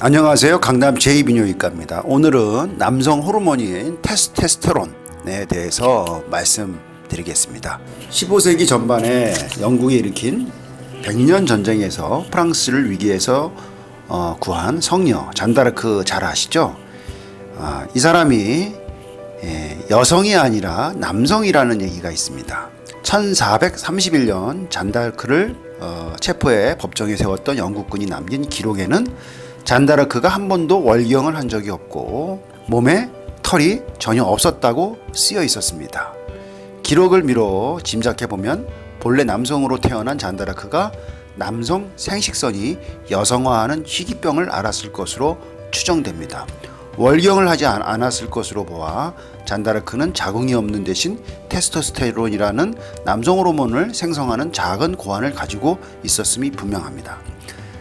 안녕하세요. 강남 제2비뇨기과입니다. 오늘은 남성 호르몬인 테스토스테론에 대해서 말씀드리겠습니다. 15세기 전반에 영국이 일으킨 백년 전쟁에서 프랑스를 위기에서 구한 성녀 잔다르크 잘 아시죠? 이 사람이 여성이 아니라 남성이라는 얘기가 있습니다. 1431년 잔다르크를 체포해 법정에 세웠던 영국군이 남긴 기록에는 잔다르크가 한 번도 월경을 한 적이 없고 몸에 털이 전혀 없었다고 쓰여 있었습니다. 기록을 미뤄 짐작해보면 본래 남성으로 태어난 잔다르크가 남성 생식선이 여성화하는 희귀병을 앓았을 것으로 추정됩니다. 월경을 하지 않았을 것으로 보아 잔다르크는 자궁이 없는 대신 테스토스테론이라는 남성 호르몬을 생성하는 작은 고환을 가지고 있었음이 분명합니다.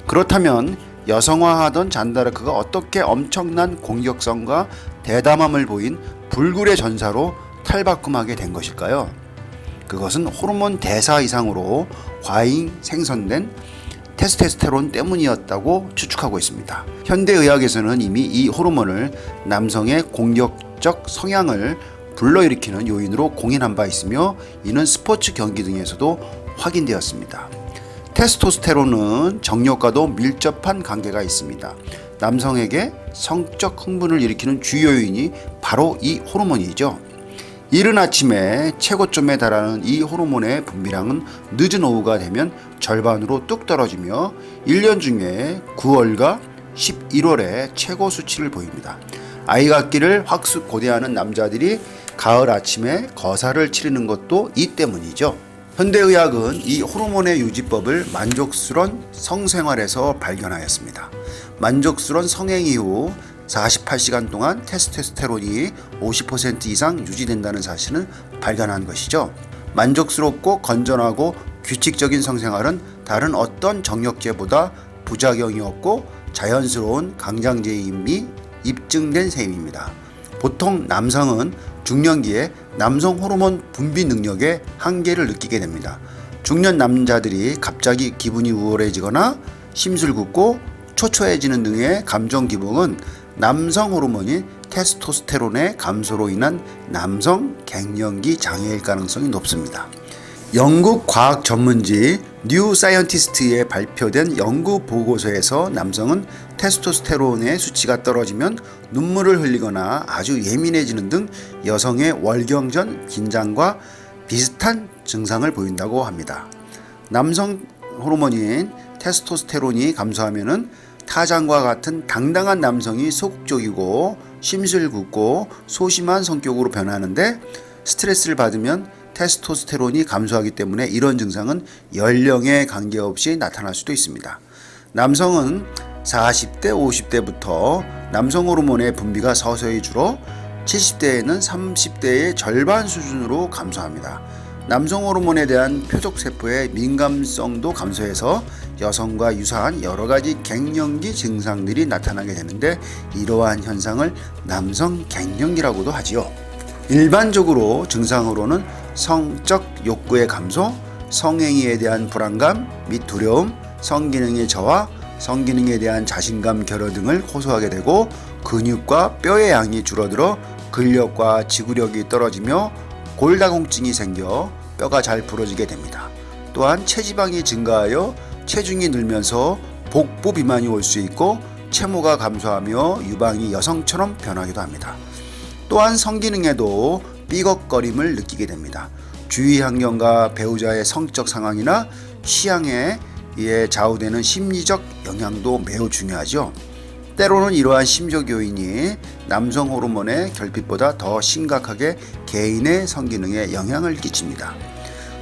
그렇다면 여성화하던 잔다르크가 어떻게 엄청난 공격성과 대담함을 보인 불굴의 전사로 탈바꿈하게 된 것일까요? 그것은 호르몬 대사 이상으로 과잉 생성된 테스토스테론 때문이었다고 추측하고 있습니다. 현대의학에서는 이미 이 호르몬을 남성의 공격적 성향을 불러일으키는 요인으로 공인한 바 있으며 이는 스포츠 경기 등에서도 확인되었습니다. 테스토스테론은 정력과도 밀접한 관계가 있습니다. 남성에게 성적 흥분을 일으키는 주요 요인이 바로 이 호르몬이죠. 이른 아침에 최고점에 달하는 이 호르몬의 분비량은 늦은 오후가 되면 절반으로 뚝 떨어지며 1년 중에 9월과 11월에 최고 수치를 보입니다. 아이 갖기를 확고대하는 남자들이 가을 아침에 거사를 치르는 것도 이 때문이죠. 현대의학은 이 호르몬의 유지법을 만족스러운 성생활에서 발견하였습니다. 만족스러운 성행 이후 48시간 동안 테스토스테론이 50% 이상 유지된다는 사실을 발견한 것이죠. 만족스럽고 건전하고 규칙적인 성생활은 다른 어떤 정력제보다 부작용이 없고 자연스러운 강장제임이 입증된 셈입니다. 보통 남성은 중년기에 남성 호르몬 분비 능력의 한계를 느끼게 됩니다. 중년 남자들이 갑자기 기분이 우울해지거나 심술궂고 초조해지는 등의 감정 기복은 남성 호르몬인 테스토스테론의 감소로 인한 남성 갱년기 장애일 가능성이 높습니다. 영국 과학 전문지 뉴 사이언티스트에 발표된 연구 보고서에서 남성은 테스토스테론의 수치가 떨어지면 눈물을 흘리거나 아주 예민해지는 등 여성의 월경 전 긴장과 비슷한 증상을 보인다고 합니다. 남성 호르몬인 테스토스테론이 감소하면은 타장과 같은 당당한 남성이 소극적이고 심술궂고 소심한 성격으로 변하는데 스트레스를 받으면 테스토스테론이 감소하기 때문에 이런 증상은 연령에 관계없이 나타날 수도 있습니다. 남성은 40대, 50대부터 남성 호르몬의 분비가 서서히 줄어 70대에는 30대의 절반 수준으로 감소합니다. 남성 호르몬에 대한 표적세포의 민감성도 감소해서 여성과 유사한 여러가지 갱년기 증상들이 나타나게 되는데 이러한 현상을 남성 갱년기라고도 하지요. 일반적으로 증상으로는 성적 욕구의 감소, 성행위에 대한 불안감 및 두려움, 성기능의 저하, 성기능에 대한 자신감 결여 등을 호소하게 되고 근육과 뼈의 양이 줄어들어 근력과 지구력이 떨어지며 골다공증이 생겨 뼈가 잘 부러지게 됩니다. 또한 체지방이 증가하여 체중이 늘면서 복부 비만이 올 수 있고 체모가 감소하며 유방이 여성처럼 변하기도 합니다. 또한 성기능에도 삐걱거림을 느끼게 됩니다. 주위 환경과 배우자의 성적 상황이나 취향에 의해 좌우되는 심리적 영향도 매우 중요하죠. 때로는 이러한 심적 요인이 남성 호르몬의 결핍보다 더 심각하게 개인의 성기능에 영향을 끼칩니다.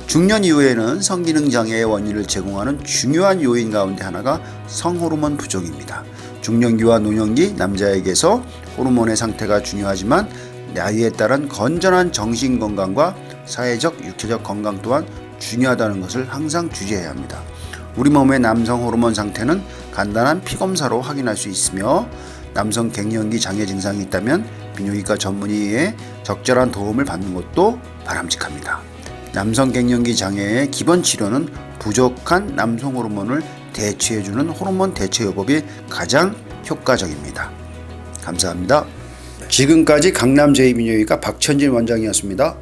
중년 이후에는 성기능 장애의 원인을 제공하는 중요한 요인 가운데 하나가 성호르몬 부족입니다. 중년기와 노년기 남자에게서 호르몬의 상태가 중요하지만 나이에 따른 건전한 정신 건강과 사회적, 육체적 건강 또한 중요하다는 것을 항상 주의해야 합니다. 우리 몸의 남성 호르몬 상태는 간단한 피검사로 확인할 수 있으며 남성 갱년기 장애 증상이 있다면 비뇨기과 전문의의 적절한 도움을 받는 것도 바람직합니다. 남성 갱년기 장애의 기본 치료는 부족한 남성 호르몬을 대체해주는 호르몬 대체 요법이 가장 효과적입니다. 감사합니다. 지금까지 강남 제2비뇨기과 박천진 원장이었습니다.